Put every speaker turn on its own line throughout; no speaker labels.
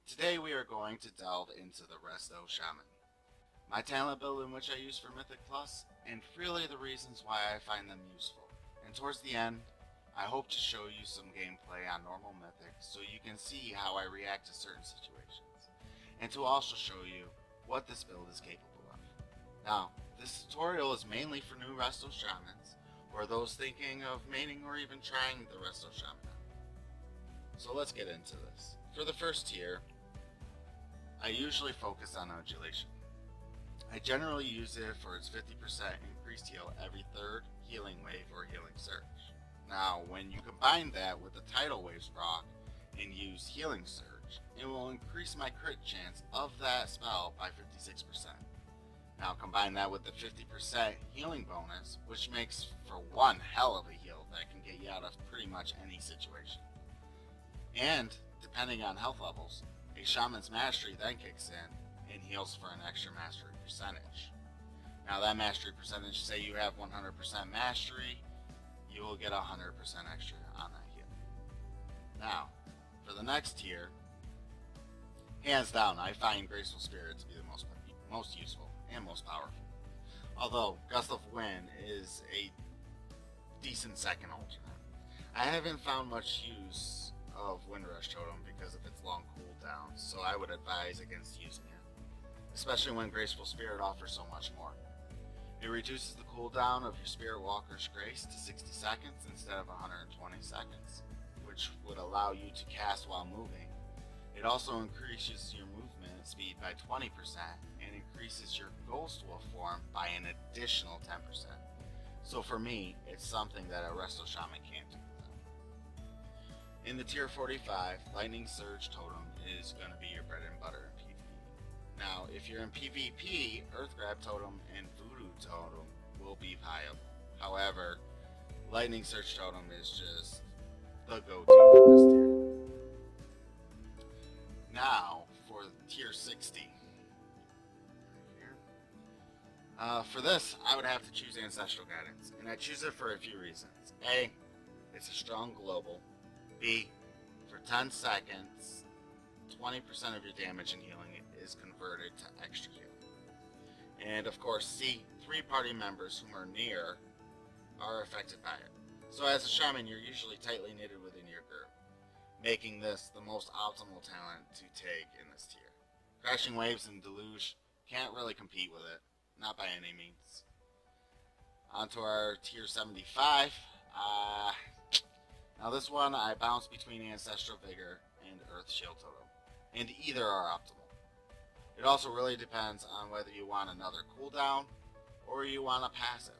Today we are going to delve into the Resto Shaman, my talent build in which I use for Mythic Plus, and really the reasons why I find them useful. And towards the end, I hope to show you some gameplay on normal Mythic so you can see how I react to certain situations, and to also show you what this build is capable of. Now, this tutorial is mainly for new Resto Shamans, or those thinking of maining or even trying the Resto Shaman. So let's get into this. For the first tier, I usually focus on Undulation. I generally use it for its 50% increased heal every third healing wave or healing surge. Now, when you combine that with the Tidal Waves proc and use Healing Surge, it will increase my crit chance of that spell by 56%. Now combine that with the 50% healing bonus, which makes for one hell of a heal that can get you out of pretty much any situation. And, depending on health levels, a Shaman's Mastery then kicks in and heals for an extra Mastery percentage. Now that Mastery percentage, say you have 100% Mastery, you will get 100% extra on that heal. Now, for the next tier, hands down, I find Graceful Spirit to be the most useful and most powerful. Although, Gust of Wind is a decent second alternate. I haven't found much use of Wind Rush Totem because of its long cooldown, so I would advise against using it, especially when Graceful Spirit offers so much more. It reduces the cooldown of your Spirit Walker's Grace to 60 seconds instead of 120 seconds, which would allow you to cast while moving. It also increases your movement speed by 20% and increases your Ghost Wolf form by an additional 10%. So for me, it's something that a Resto Shaman can't do. In the tier 45, Lightning Surge Totem is going to be your bread and butter in PvE. Now, if you're in PvP, Earth Grab Totem and Voodoo Totem will be viable. However, Lightning Surge Totem is just the go-to for this tier. Now, for tier 60. For this, I would have to choose Ancestral Guidance, and I choose it for a few reasons. A, it's a strong global. B, for 10 seconds, 20% of your damage and healing is converted to extra healing. And of course, C, 3 party members whom are near are affected by it. So as a Shaman, you're usually tightly knitted within your group, making this the most optimal talent to take in this tier. Crashing Waves and Deluge can't really compete with it, not by any means. Onto our tier 75. Now this one, I bounce between Ancestral Vigor and Earth Shield Totem, and either are optimal. It also really depends on whether you want another cooldown, or you want a passive.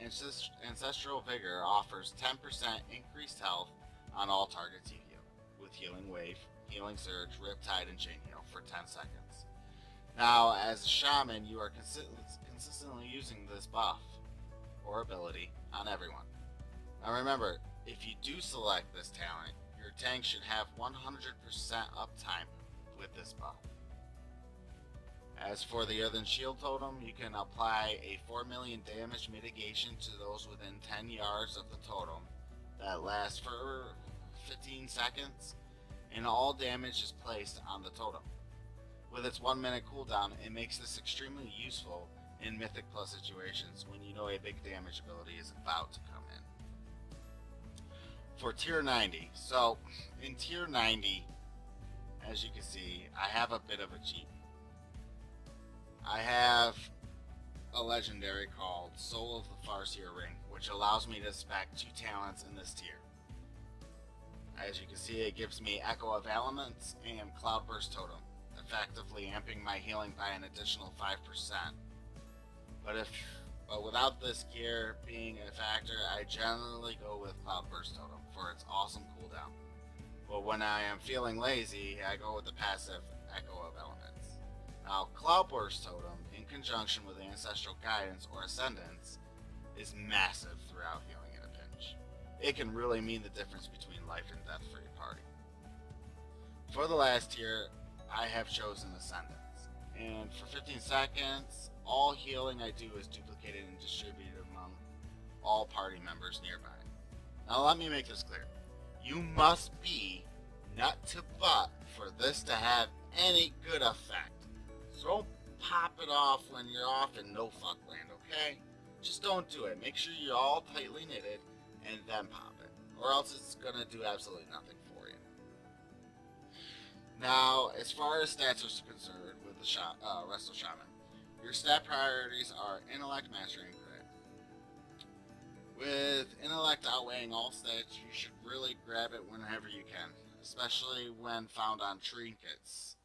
Ancestral Vigor offers 10% increased health on all targets you heal, with Healing Wave, Healing Surge, Riptide, and Chain Heal for 10 seconds. Now, as a Shaman, you are consistently using this buff, or ability, on everyone. Now remember, if you do select this talent, your tank should have 100% uptime with this buff. As for the Earthen Shield Totem, you can apply a 4 million damage mitigation to those within 10 yards of the totem that lasts for 15 seconds, and all damage is placed on the totem. With its 1 minute cooldown, it makes this extremely useful in Mythic Plus situations when you know a big damage ability is about to come in. For tier 90, so in tier 90, as you can see, I have a bit of a cheat. I have a legendary called Soul of the Farseer Ring, which allows me to spec 2 talents in this tier. As you can see, it gives me Echo of Elements and Cloudburst Totem, effectively amping my healing by an additional 5%. But without this gear being a factor, I generally go with Cloudburst Totem for its awesome cooldown. But when I am feeling lazy, I go with the passive Echo of Elements. Now, Cloudburst Totem, in conjunction with Ancestral Guidance or Ascendance, is massive throughout healing in a pinch. It can really mean the difference between life and death for your party. For the last tier, I have chosen Ascendance, and for 15 seconds, all healing I do is duplicated and distributed among all party members nearby. Now let me make this clear. You must be nut to butt for this to have any good effect. So don't pop it off when you're off in no fuck land, okay? Just don't do it. Make sure you're all tightly knitted and then pop it, or else it's gonna do absolutely nothing for you. Now, as far as stats are concerned with the Resto Shaman, your stat priorities are intellect, mastery, and grit. With intellect outweighing all stats, you should really grab it whenever you can, especially when found on trinkets.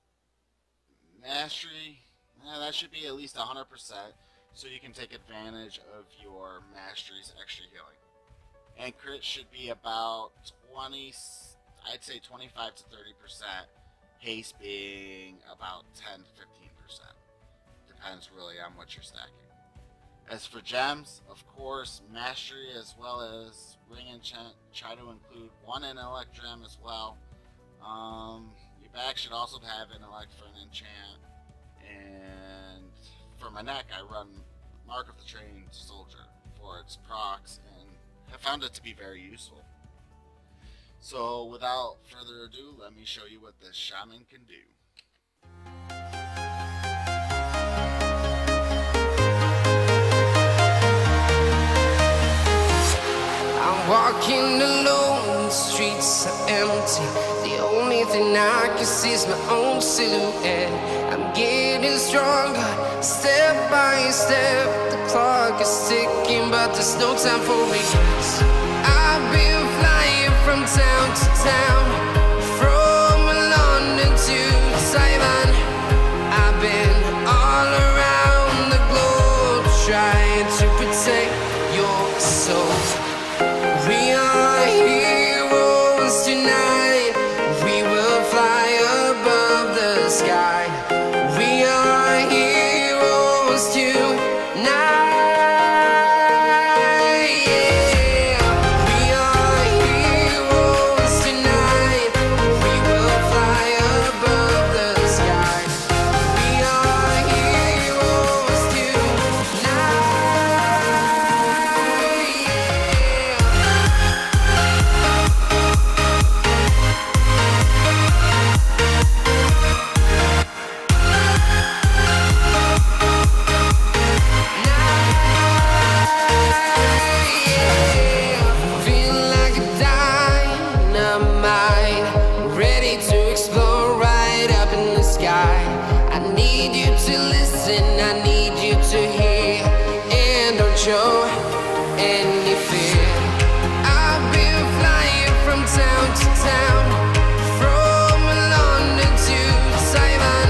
Mastery, that should be at least 100%, so you can take advantage of your mastery's extra healing. And crit should be about 20, I'd say 25 to 30%, haste being about 10 to 15%. Depends really on what you're stacking. As for gems, of course, mastery as well as ring enchant, try to include one intellect gem as well. Your back should also have intellect for an enchant, and for my neck I run Mark of the Trained Soldier for its procs and have found it to be very useful. So without further ado, let me show you what this shaman can do.
I'm walking alone, the streets are empty. The only thing I can see is my own silhouette. I'm getting stronger, step by step. The clock is ticking, but there's no time for regrets. I've been flying from town to town, from London to Taiwan. I've been all around the globe, trying to protect your soul. We are heroes tonight. We will fly above the sky. We are heroes tonight. Show any fear. I've been flying from town to town, from London to Taiwan.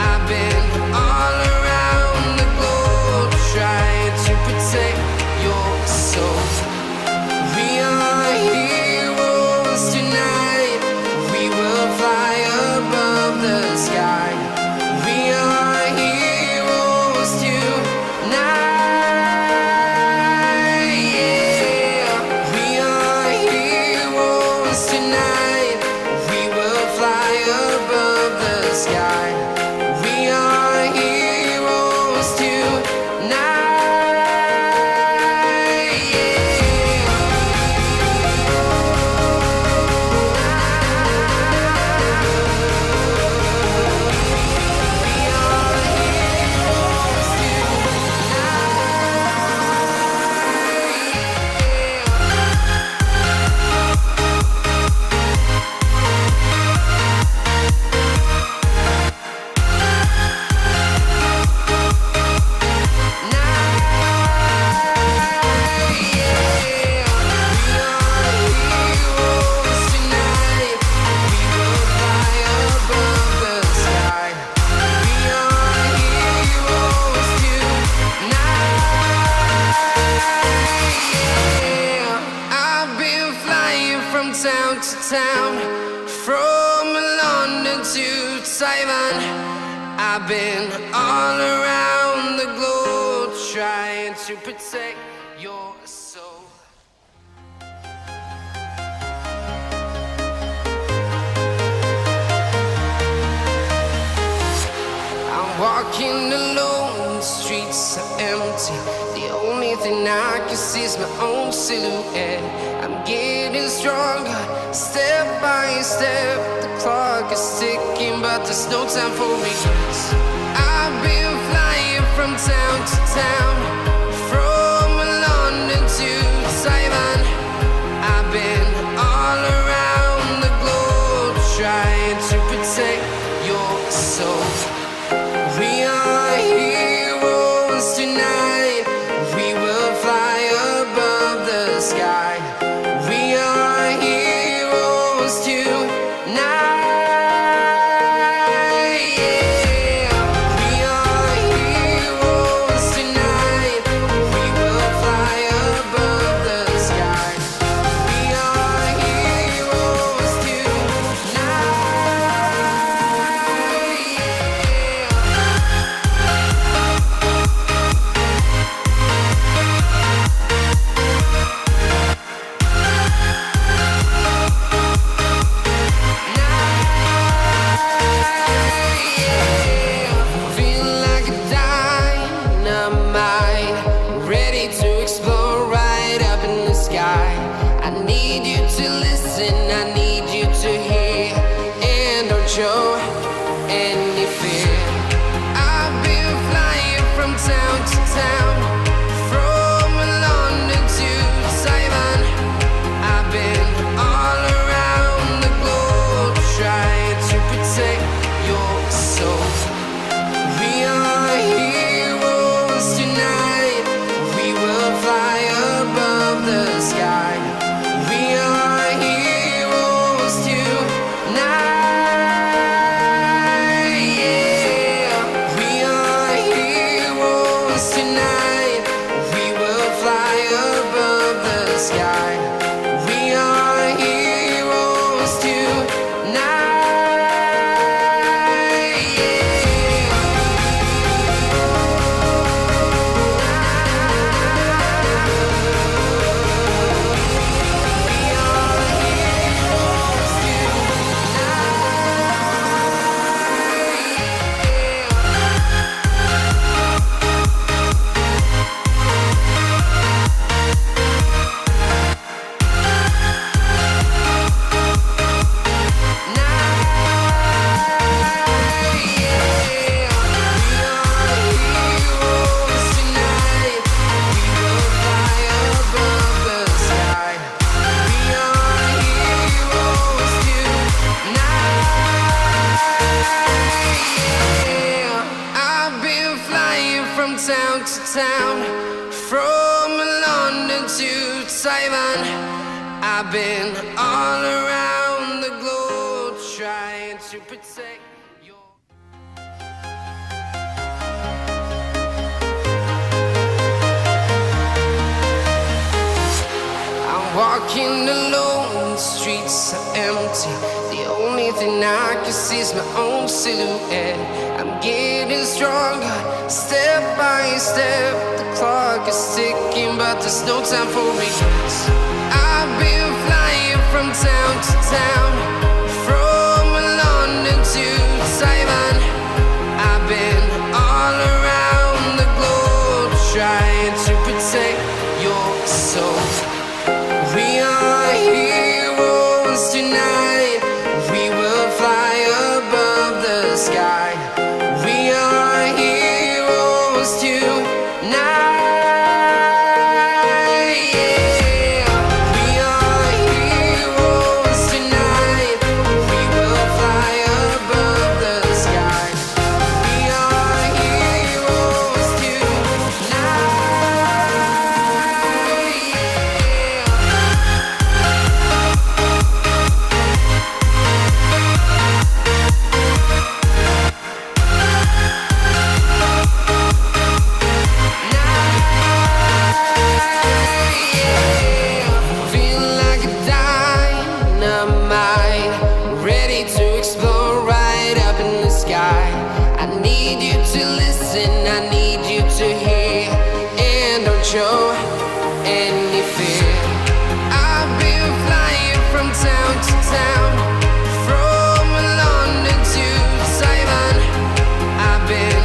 I've been all around the globe, trying to protect your soul. We are heroes tonight. We will fly above the sky. We are heroes tonight. Town to town, from London to Taiwan. I've been all around the globe, trying to protect your soul. I'm Walking alone, the streets are empty. The only thing I can see is my own silhouette. I'm getting stronger, step by step. The clock is ticking, but there's no time for regrets. I've been flying from town to town, from London to Taiwan. I've been all around the globe, trying to protect your soul. We are heroes tonight. We will fly above the sky. We are heroes tonight. Yeah. We are heroes tonight. We will fly above the sky. We are heroes tonight. Feel like a dynamite, ready to explode right up in the sky. I need you to listen, I need you to hear, and don't show any fear. I've been flying from town to town, from London to Taiwan. I've been all around the globe, trying to protect your soul. We are heroes tonight. We will fly above the sky. We are heroes tonight. Yeah. We are heroes tonight. We will fly above the sky. We are heroes tonight. I've been flying from town to town, from London to Taiwan. I've been all around the globe, trying to protect your. I'm walking alone, the streets are empty. The only thing I can see is my own silhouette. I'm getting stronger, step by step. The clock is ticking, but there's no time for regrets. I've been flying from town to town, from London to Taiwan. I've been all around the globe, trying to protect your soul. We are heroes tonight. We will fly above the sky. We are heroes tonight. Yeah. We are heroes tonight. We will fly above the sky. We are heroes tonight. Feel like a dynamite, ready to explode right up in the sky. I need you to listen, I need you to hear, and don't show any fear. I've been flying from town to town, from London to Taiwan. I've been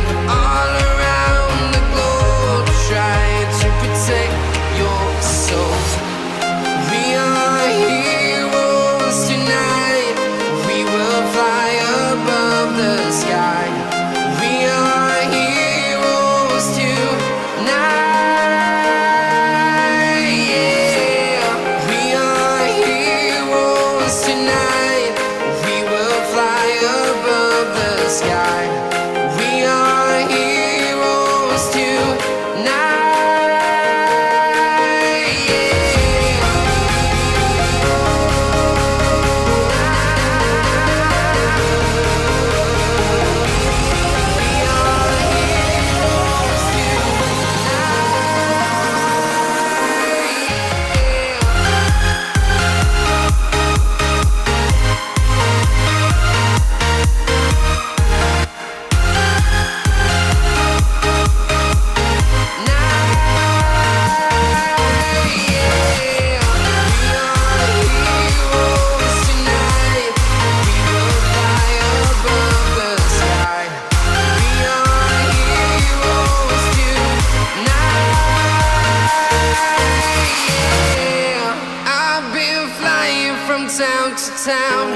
town to town,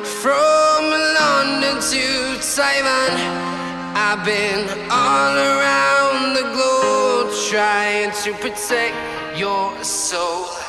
from London to Taiwan. I've been all around the globe trying to protect your soul.